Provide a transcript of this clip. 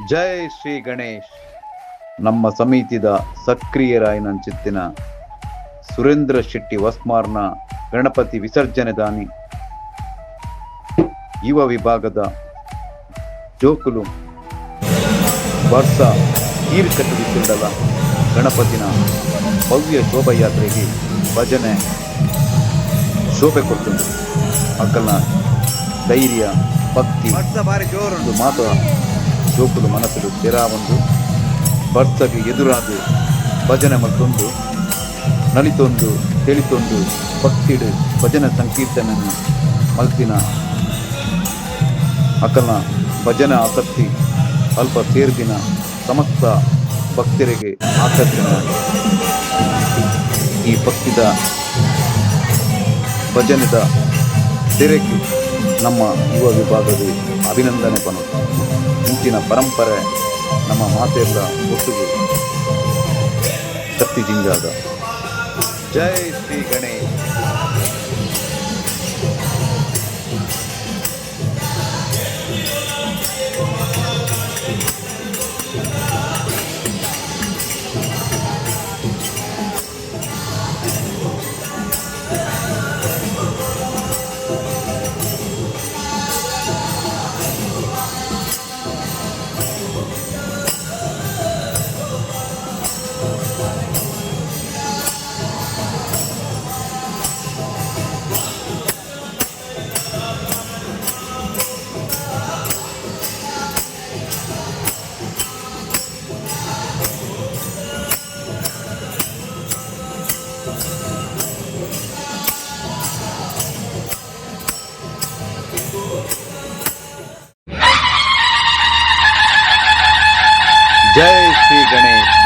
ಜೈ ಶ್ರೀ ಗಣೇಶ್. ನಮ್ಮ ಸಮಿತಿದ ಸಕ್ರಿಯರಾಯನಂಚಿತ್ತಿನ ಸುರೇಂದ್ರ ಶೆಟ್ಟಿ ವಸ್ಮಾರ್ನ ಗಣಪತಿ ವಿಸರ್ಜನೆ ದಾನಿ ಯುವ ವಿಭಾಗದ ಜೋಕುಲು ವರ್ಷ ತೀರ್ಥಕವಿಸಿಂಡಲ ಗಣಪತಿನ ಭವ್ಯ ಶೋಭಾಯಾತ್ರೆಗೆ ಭಜನೆ ಶೋಭೆ ಕೊಡ್ತುಂಡು. ಅಕ್ಕಲ್ನ ಧೈರ್ಯ ಭಕ್ತಿ ಜೋರು ಮಾತ್ರ ಜೋಕುಲು ಮನಸ್ಸು ತೆರಾವೊಂದು ಬರ್ಸಗೆ ಎದುರಾದು ಭಜನೆ ಮತ್ತೊಂದು ನಲಿತೊಂದು ತಿಳಿತೊಂದು ಭಕ್ತಿಡು ಭಜನೆ ಸಂಕೀರ್ತನೆಯನ್ನು ಮಲ್ತಿನ ಅಕ್ಕಲ್ನ ಭಜನೆ ಆಸಕ್ತಿ ಅಲ್ಪ ಸೇರಿದಿನ ಸಮಸ್ತ ಭಕ್ತರಿಗೆ ಆಕರ್ಷಣೆ. ಈ ಭಕ್ತಿದ ಭಜನೆದ ತೆರೆಗೆ ನಮ್ಮ ಯುವ ವಿಭಾಗದ ಅಭಿನಂದನೆ ಪನು. ಇಂಚಿನ ಪರಂಪರೆ ನಮ್ಮ ಮಾತೆಲ್ಲ ಒಟ್ಟಿಗೆ ಶಕ್ತಿ ಜಿಂಜಾದ. ಜೈ ಶ್ರೀ ಗಣೇಶ್. ಜೈ ಶ್ರೀ ಗಣೇಶ್.